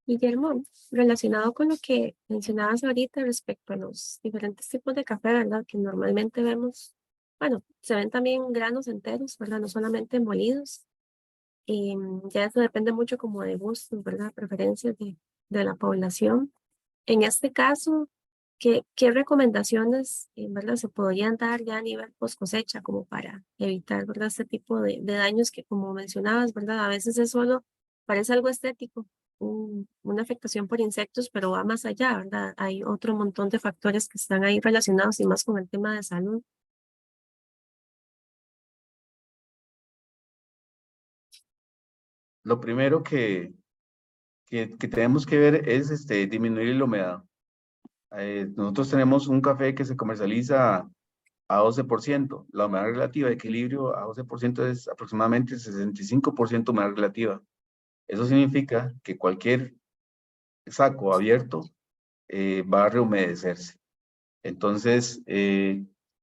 Guillermo, relacionado con lo que mencionabas ahorita respecto a los diferentes tipos de café, ¿verdad? Que normalmente vemos, bueno, se ven también granos enteros, ¿verdad? No solamente molidos. Y ya eso depende mucho como de gustos, ¿verdad? Preferencias de la población. En este caso, ¿qué recomendaciones, ¿verdad? Se podrían dar ya a nivel post cosecha como para evitar, ¿verdad? Este tipo de daños que como mencionabas, ¿verdad? A veces es solo, parece algo estético, una afectación por insectos, pero va más allá, ¿verdad? Hay otro montón de factores que están ahí relacionados y más con el tema de salud. Lo primero que tenemos que ver es disminuir la humedad. Nosotros tenemos un café que se comercializa a 12%. La humedad relativa de equilibrio a 12% es aproximadamente 65% humedad relativa. Eso significa que cualquier saco abierto va a rehumedecerse. Entonces,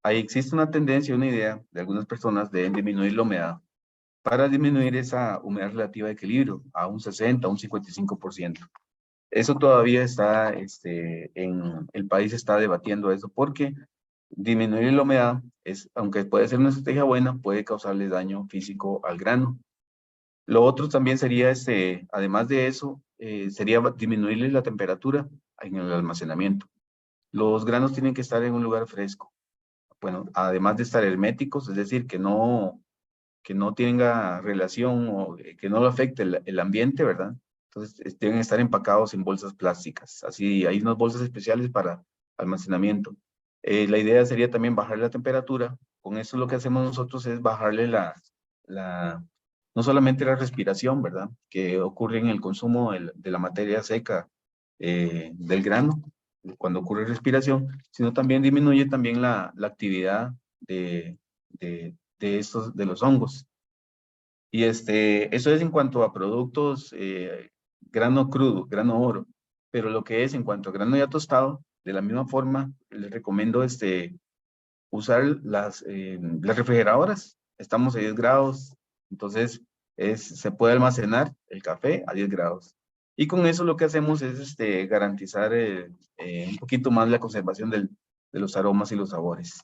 ahí existe una tendencia, una idea de algunas personas de disminuir la humedad para disminuir esa humedad relativa de equilibrio a un 60, un 55%. Eso todavía está, en el país está debatiendo eso porque disminuir la humedad, aunque puede ser una estrategia buena, puede causarle daño físico al grano. Lo otro también sería, además de eso, sería disminuirle la temperatura en el almacenamiento. Los granos tienen que estar en un lugar fresco. Bueno, además de estar herméticos, es decir, que no tenga relación o que no lo afecte el ambiente, ¿verdad? Entonces, deben estar empacados en bolsas plásticas. Así, hay unas bolsas especiales para almacenamiento. La idea sería también bajar la temperatura. Con eso lo que hacemos nosotros es bajarle no solamente la respiración, ¿verdad? Que ocurre en el consumo de la materia seca del grano, cuando ocurre respiración, sino también disminuye también la actividad de los hongos. Y eso es en cuanto a productos, grano crudo, grano oro. Pero lo que es en cuanto a grano ya tostado, de la misma forma, les recomiendo usar las refrigeradoras. Estamos a 10 grados, entonces se puede almacenar el café a 10 grados. Y con eso lo que hacemos es garantizar un poquito más la conservación de los aromas y los sabores.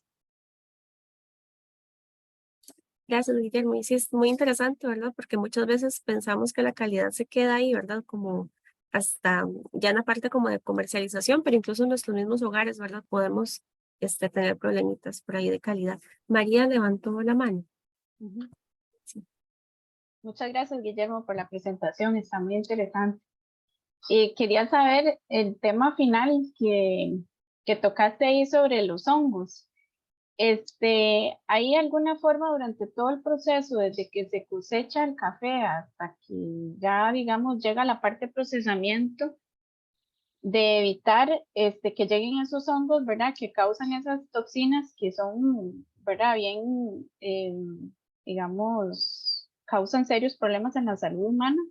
Gracias, Guillermo. Y sí, es muy interesante, ¿verdad? Porque muchas veces pensamos que la calidad se queda ahí, ¿verdad? Como hasta ya en la parte como de comercialización, pero incluso en nuestros mismos hogares, ¿verdad? Podemos tener problemitas por ahí de calidad. María levantó la mano. Ujú. Sí. Muchas gracias, Guillermo, por la presentación. Está muy interesante. Quería saber el tema final que tocaste ahí sobre los hongos. ¿Hay alguna forma durante todo el proceso, desde que se cosecha el café hasta que ya, digamos, llega la parte de procesamiento, de evitar que lleguen esos hongos, ¿verdad? Que causan esas toxinas que son, ¿verdad? Bien, digamos, causan serios problemas en la salud humana.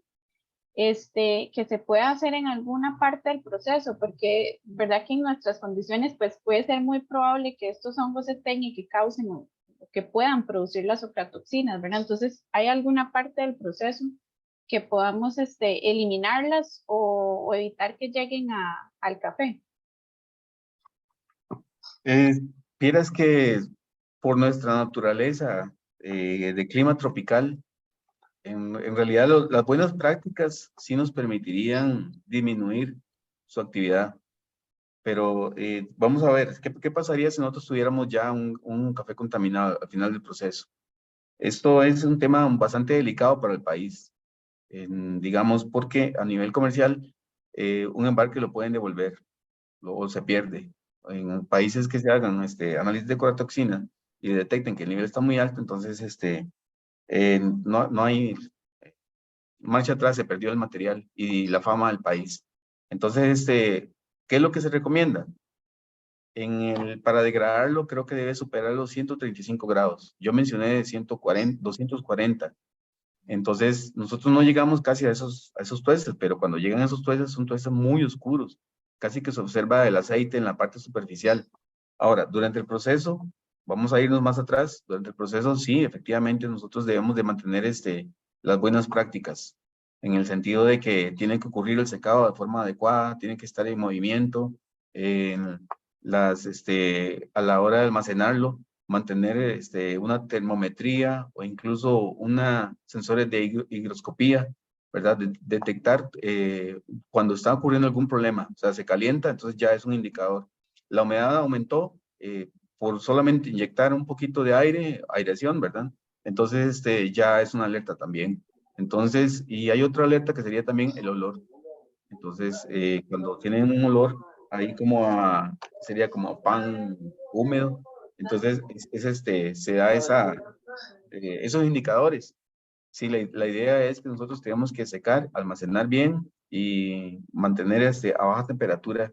Que se pueda hacer en alguna parte del proceso, porque verdad que en nuestras condiciones pues puede ser muy probable que estos hongos estén y que causen o que puedan producir las aflatoxinas, ¿verdad? Entonces, ¿hay alguna parte del proceso que podamos eliminarlas o evitar que lleguen al café? Vieras que por nuestra naturaleza de clima tropical, en realidad las buenas prácticas sí nos permitirían disminuir su actividad. Pero vamos a ver, ¿qué pasaría si nosotros tuviéramos ya un café contaminado al final del proceso? Esto es un tema bastante delicado para el país, digamos, porque a nivel comercial un embarque lo pueden devolver o se pierde. En países que se hagan análisis de coratoxina y detecten que el nivel está muy alto, entonces no hay marcha atrás, se perdió el material y la fama del país. Entonces, ¿qué es lo que se recomienda? Para degradarlo creo que debe superar los 135 grados. Yo mencioné 140, 240. Entonces, nosotros no llegamos casi a esos tuestes, pero cuando llegan a esos tuestes son tuestes muy oscuros. Casi que se observa el aceite en la parte superficial. Ahora, durante el proceso, vamos a irnos más atrás. Durante el proceso, sí, efectivamente, nosotros debemos de mantener las buenas prácticas, en el sentido de que tiene que ocurrir el secado de forma adecuada, tiene que estar en movimiento, a la hora de almacenarlo, mantener una termometría o incluso una sensores de higroscopía, ¿verdad? Detectar cuando está ocurriendo algún problema, o sea, se calienta, entonces ya es un indicador. La humedad aumentó por solamente inyectar un poquito de aire, aireación, ¿verdad? Entonces ya es una alerta también. Entonces, y hay otra alerta que sería también el olor. Entonces, cuando tienen un olor ahí sería como a pan húmedo, entonces se da esos indicadores. Sí, la idea es que nosotros tenemos que secar, almacenar bien y mantener a baja temperatura,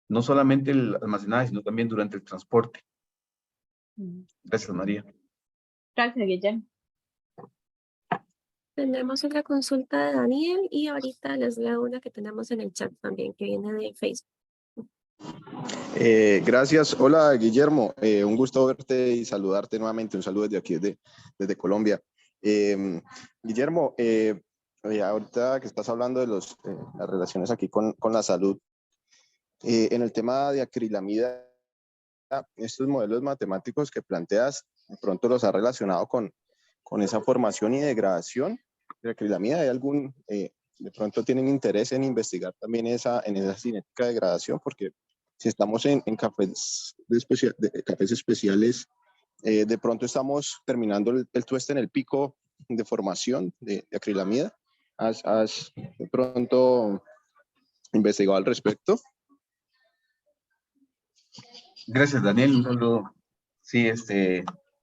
no solamente el almacenaje, sino también durante el transporte. Gracias, María. Gracias, Guillermo. Tenemos otra consulta de Daniel y ahorita les leo una que tenemos en el chat también, que viene de Facebook. Gracias. Hola, Guillermo. Un gusto verte y saludarte nuevamente. Un saludo desde aquí, desde Colombia. Guillermo, ahorita que estás hablando de las relaciones aquí con la salud, en el tema de acrilamida, estos modelos matemáticos que planteas, de pronto los has relacionado con esa formación y degradación de acrilamida. ¿Hay algún, de pronto tienen interés en investigar también en esa cinética de degradación? Porque si estamos en cafés, cafés especiales, de pronto estamos terminando el tueste en el pico de formación de acrilamida. ¿Has de pronto investigado al respecto? Gracias, Daniel. Un saludo. Sí,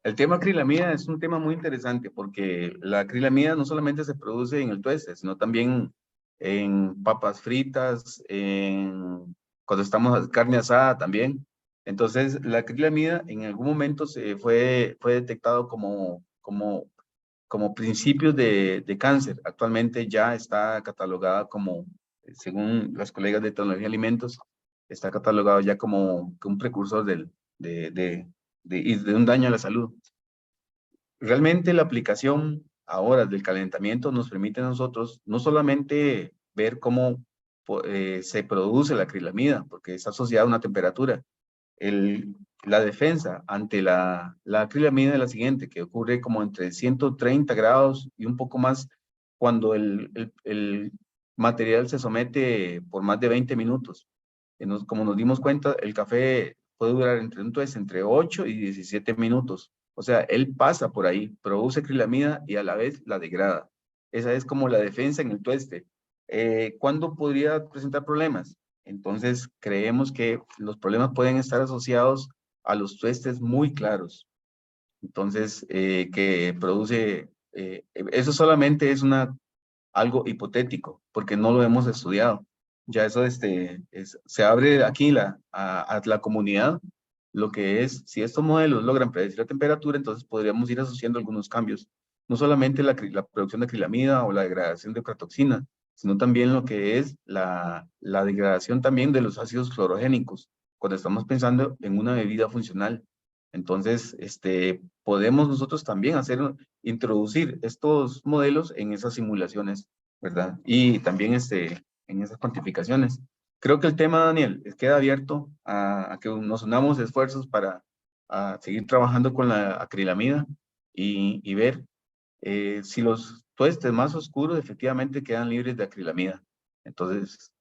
el tema acrilamida es un tema muy interesante porque la acrilamida no solamente se produce en el tueste, sino también en papas fritas, cuando estamos carne asada también. Entonces, la acrilamida en algún momento fue detectado como principios de cáncer. Actualmente ya está catalogada como, según las colegas de tecnología de alimentos, está catalogado ya como un precursor de un daño a la salud. Realmente la aplicación ahora del calentamiento nos permite a nosotros no solamente ver cómo se produce la acrilamida, porque está asociada a una temperatura. La defensa ante la acrilamida es la siguiente, que ocurre como entre 130 grados y un poco más cuando el material se somete por más de 20 minutos. Como nos dimos cuenta, el café puede durar entre 8 y 17 minutos. O sea, él pasa por ahí, produce acrilamida y a la vez la degrada. Esa es como la defensa en el tueste. ¿Cuándo podría presentar problemas? Entonces, creemos que los problemas pueden estar asociados a los tuestes muy claros. Entonces, que produce, eso solamente es algo hipotético, porque no lo hemos estudiado. Ya eso se abre aquí a la comunidad, lo que es, si estos modelos logran predecir la temperatura, entonces podríamos ir asociando algunos cambios. No solamente la producción de acrilamida o la degradación de ocratoxina, sino también lo que es la degradación también de los ácidos clorogénicos, cuando estamos pensando en una bebida funcional. Entonces, podemos nosotros también introducir estos modelos en esas simulaciones, ¿verdad? Y también en esas cuantificaciones. Creo que el tema, Daniel, queda abierto a que nos unamos esfuerzos para seguir trabajando con la acrilamida y ver si los tuestes más oscuros efectivamente quedan libres de acrilamida. Entonces,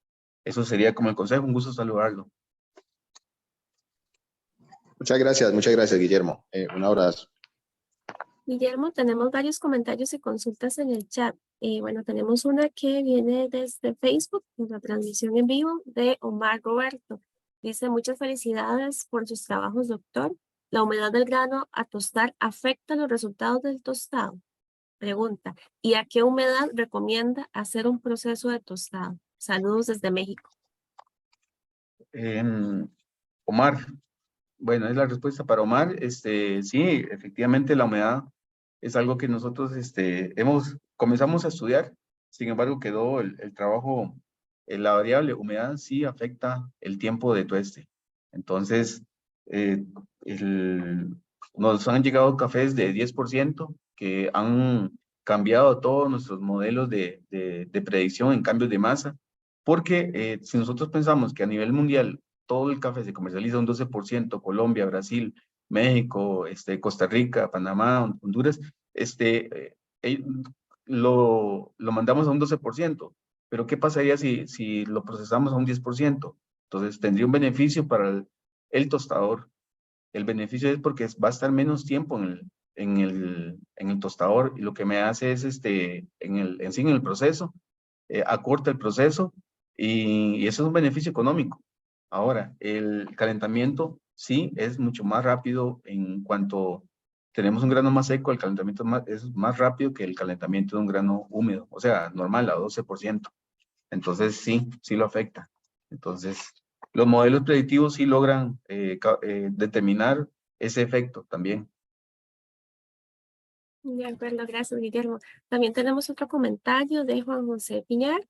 eso sería como el consejo. Un gusto saludarlo. Muchas gracias, Guillermo. Un abrazo. Guillermo, tenemos varios comentarios y consultas en el chat. Bueno, tenemos una que viene desde Facebook, de la transmisión en vivo de Omar Roberto. Dice, muchas felicidades por sus trabajos, doctor. ¿La humedad del grano a tostar afecta los resultados del tostado? Pregunta, ¿y a qué humedad recomienda hacer un proceso de tostado? Saludos desde México. Omar, bueno, es la respuesta para Omar. Sí, efectivamente la humedad es algo que nosotros comenzamos a estudiar. Sin embargo, quedó el trabajo, la variable humedad sí afecta el tiempo de tueste. Entonces, eh, nos han llegado cafés de 10% que han cambiado todos nuestros modelos de predicción en cambios de masa, porque si nosotros pensamos que a nivel mundial todo el café se comercializa un 12%, Colombia, Brasil, México, Costa Rica, Panamá, Honduras, eh, lo mandamos a un 12%, pero ¿qué pasaría si lo procesamos a un 10%? Entonces tendría un beneficio para el tostador. El beneficio es porque va a estar menos tiempo en el tostador y lo que me hace es en el proceso, acorta el proceso y eso es un beneficio económico. Ahora, el calentamiento sí es mucho más rápido en cuanto tenemos un grano más seco, el calentamiento es más rápido que el calentamiento de un grano húmedo, o sea, normal, a 12%. Entonces sí lo afecta. Entonces, los modelos predictivos sí logran determinar ese efecto también. De acuerdo, gracias, Guillermo. También tenemos otro comentario de Juan José Piñar.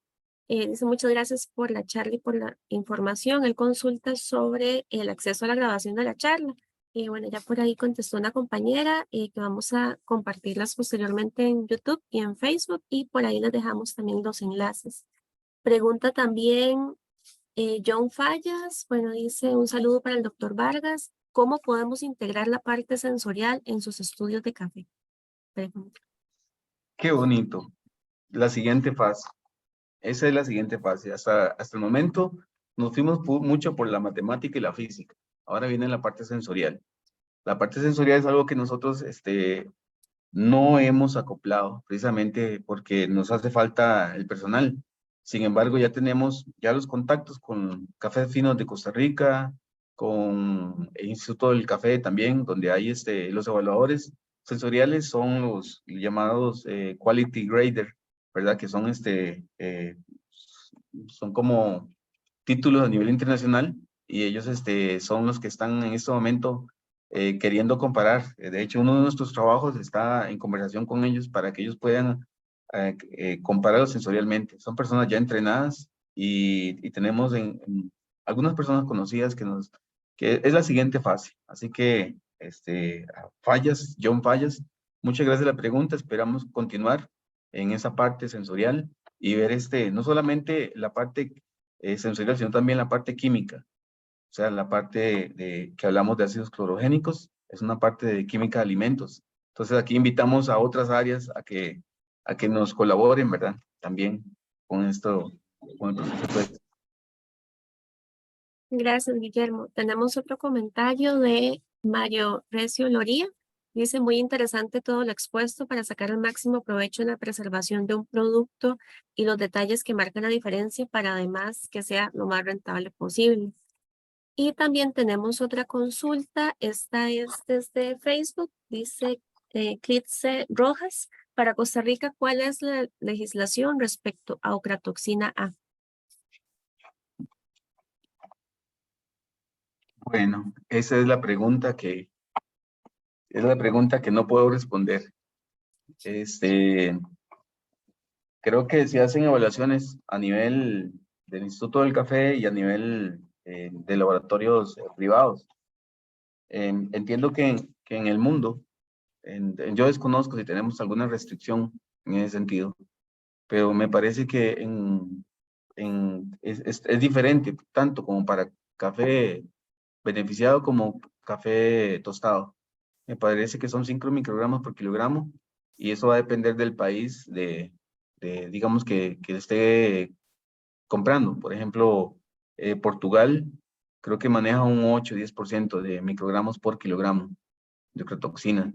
Dice muchas gracias por la charla y por la información. Él consulta sobre el acceso a la grabación de la charla. Y bueno, ya por ahí contestó una compañera que vamos a compartirlas posteriormente en YouTube y en Facebook y por ahí les dejamos también los enlaces. Pregunta también John Fallas, bueno, dice un saludo para el doctor Vargas. ¿Cómo podemos integrar la parte sensorial en sus estudios de café? Pregunta. Qué bonito. La siguiente fase. Esa es la siguiente fase. Hasta el momento nos fuimos mucho por la matemática y la física. Ahora viene la parte sensorial. La parte sensorial es algo que nosotros no hemos acoplado, precisamente porque nos hace falta el personal. Sin embargo, ya tenemos los contactos con Cafés Finos de Costa Rica, con el Instituto del Café también, donde hay los evaluadores sensoriales, son los llamados Quality Grader, ¿verdad? Que son como títulos a nivel internacional y ellos son los que están en este momento queriendo comparar. De hecho, uno de nuestros trabajos está en conversación con ellos para que ellos puedan compararlo sensorialmente. Son personas ya entrenadas y tenemos algunas personas conocidas que es la siguiente fase. Así que, John Fallas, muchas gracias por la pregunta. Esperamos continuar en esa parte sensorial y ver no solamente la parte sensorial, sino también la parte química. O sea, la parte que hablamos de ácidos clorogénicos, es una parte de química de alimentos. Entonces aquí invitamos a otras áreas a que nos colaboren, ¿verdad? También con con el proceso de... Gracias, Guillermo. Tenemos otro comentario de Mario Recio Loría. Dice, muy interesante todo lo expuesto para sacar el máximo provecho en la preservación de un producto y los detalles que marcan la diferencia para además que sea lo más rentable posible. Y también tenemos otra consulta, esta es desde Facebook, dice Clitze Rojas, para Costa Rica, ¿cuál es la legislación respecto a ocratoxina A? Bueno, esa es la pregunta que no puedo responder. Creo que se hacen evaluaciones a nivel del Instituto del Café y a nivel de laboratorios privados. Entiendo que en el mundo, yo desconozco si tenemos alguna restricción en ese sentido, pero me parece que es diferente, tanto como para café beneficiado como café tostado. Me parece que son 5 microgramos por kilogramo y eso va a depender del país digamos, que esté comprando. Por ejemplo, Portugal creo que maneja un 8-10% de microgramos por kilogramo de ocratoxina.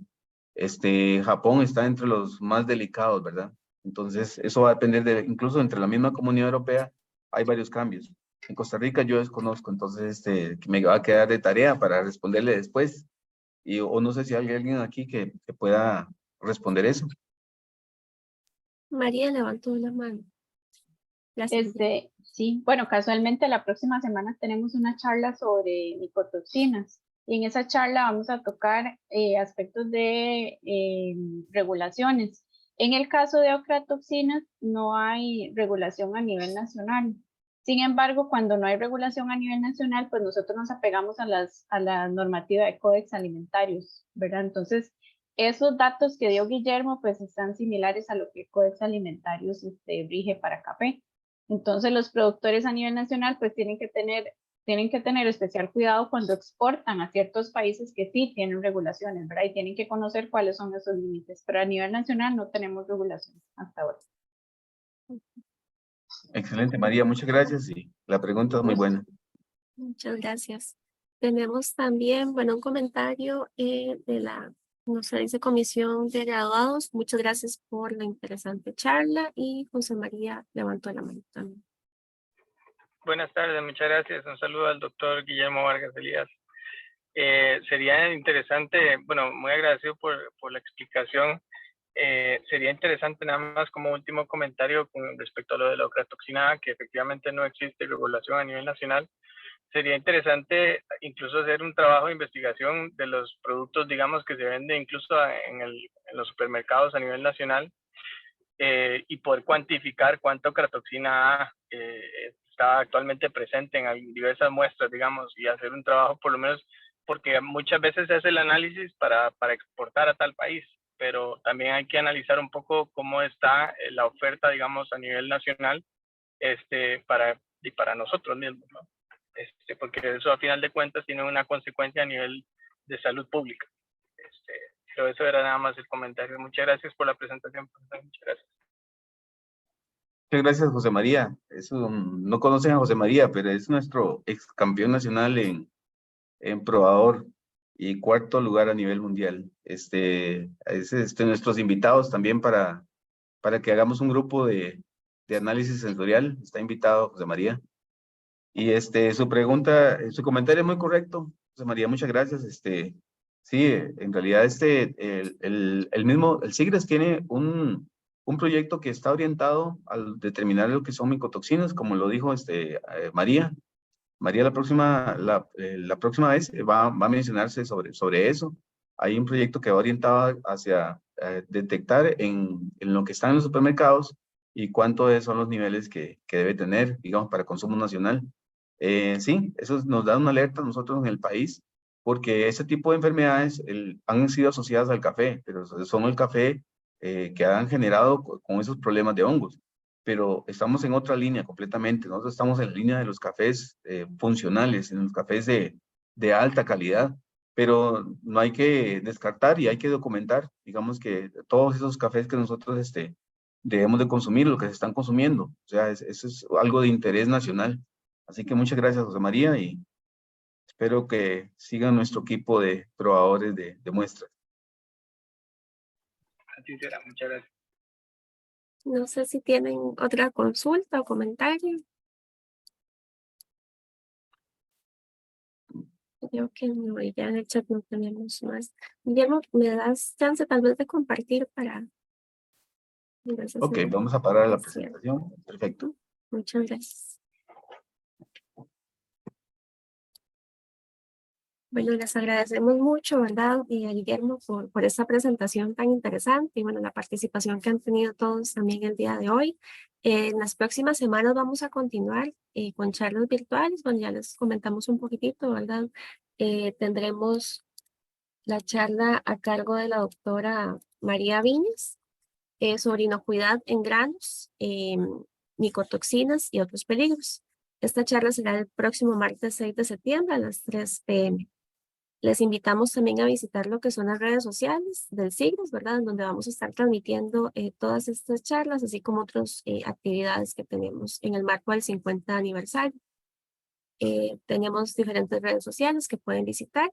Japón está entre los más delicados, ¿verdad? Entonces, eso va a depender incluso entre la misma Comunidad Europea, hay varios cambios. En Costa Rica yo desconozco, entonces que me va a quedar de tarea para responderle después. O no sé si hay alguien aquí que pueda responder eso. María levantó la mano. Gracias. Sí, bueno, casualmente la próxima semana tenemos una charla sobre micotoxinas y en esa charla vamos a tocar aspectos de regulaciones. En el caso de ocratoxinas no hay regulación a nivel nacional. Sin embargo, cuando no hay regulación a nivel nacional, pues nosotros nos apegamos a la normativa de códex alimentarios, ¿verdad? Entonces, esos datos que dio Guillermo, pues están similares a lo que Códex Alimentarios rige para café. Entonces, los productores a nivel nacional, pues tienen que tener especial cuidado cuando exportan a ciertos países que sí tienen regulaciones, ¿verdad? Y tienen que conocer cuáles son esos límites. Pero a nivel nacional no tenemos regulación hasta ahora. Excelente, María, muchas gracias y la pregunta es muy buena. Muchas gracias. Tenemos también, bueno, un comentario de la, no sé, dice Comisión de Graduados. Muchas gracias por la interesante charla y José María levantó la mano también. Buenas tardes, muchas gracias. Un saludo al doctor Guillermo Vargas Elías. Sería interesante, bueno, muy agradecido por la explicación. Sería interesante nada más como último comentario con respecto a lo de la ocratoxina, que efectivamente no existe regulación a nivel nacional. Sería interesante incluso hacer un trabajo de investigación de los productos, digamos, que se venden incluso en los supermercados a nivel nacional, y poder cuantificar cuánta ocratoxina A está actualmente presente en diversas muestras, digamos, y hacer un trabajo por lo menos, porque muchas veces se hace el análisis para exportar a tal país, pero también hay que analizar un poco cómo está la oferta, digamos, a nivel nacional, para nosotros mismos, ¿no? Porque eso a final de cuentas tiene una consecuencia a nivel de salud pública. Pero eso era nada más el comentario. Muchas gracias por la presentación. Muchas gracias. Muchas gracias, José María. No conocen a José María, pero es nuestro ex campeón nacional en probador y cuarto lugar a nivel mundial. Nuestros invitados también para que hagamos un grupo de análisis sensorial. Está invitado José María. Y su pregunta, su comentario es muy correcto, José María, muchas gracias. Sí, en realidad el SIGRES tiene un proyecto que está orientado al determinar lo que son micotoxinas, como lo dijo María. María la próxima vez va a mencionarse sobre eso. Hay un proyecto que va orientado hacia detectar en lo que está en los supermercados y cuántos son los niveles que debe tener, digamos, para consumo nacional. Sí, eso nos da una alerta a nosotros en el país, porque ese tipo de enfermedades han sido asociadas al café, pero son el café que han generado con esos problemas de hongos. Pero estamos en otra línea completamente. Nosotros estamos en la línea de los cafés funcionales, en los cafés de alta calidad, pero no hay que descartar y hay que documentar, digamos, que todos esos cafés que nosotros debemos de consumir, lo que se están consumiendo. O sea, eso es algo de interés nacional. Así que muchas gracias, José María, y espero que sigan nuestro equipo de probadores de muestras. Así será. Muchas gracias. No sé si tienen otra consulta o comentario. Creo que no, ya en el chat no tenemos más. Guillermo, ¿me das chance tal vez de compartir para... Ok, vamos a parar la Sí. presentación. Perfecto. Muchas gracias. Bueno, les agradecemos mucho, ¿verdad? Y a Guillermo por esta presentación tan interesante y bueno, la participación que han tenido todos también el día de hoy. En las próximas semanas vamos a continuar con charlas virtuales. Bueno, ya les comentamos un poquitito, ¿verdad? Tendremos la charla a cargo de la doctora María Viñas sobre inocuidad en granos, micotoxinas y otros peligros. Esta charla será el próximo martes 6 de septiembre a las 3 p.m. Les invitamos también a visitar lo que son las redes sociales del SIGRES, ¿verdad? En donde vamos a estar transmitiendo todas estas charlas, así como otras actividades que tenemos en el marco del 50 aniversario. Tenemos diferentes redes sociales que pueden visitar.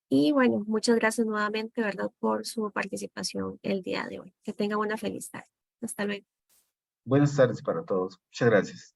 Y bueno, muchas gracias nuevamente, ¿verdad? Por su participación el día de hoy. Que tengan una feliz tarde. Hasta luego. Buenas tardes para todos. Muchas gracias.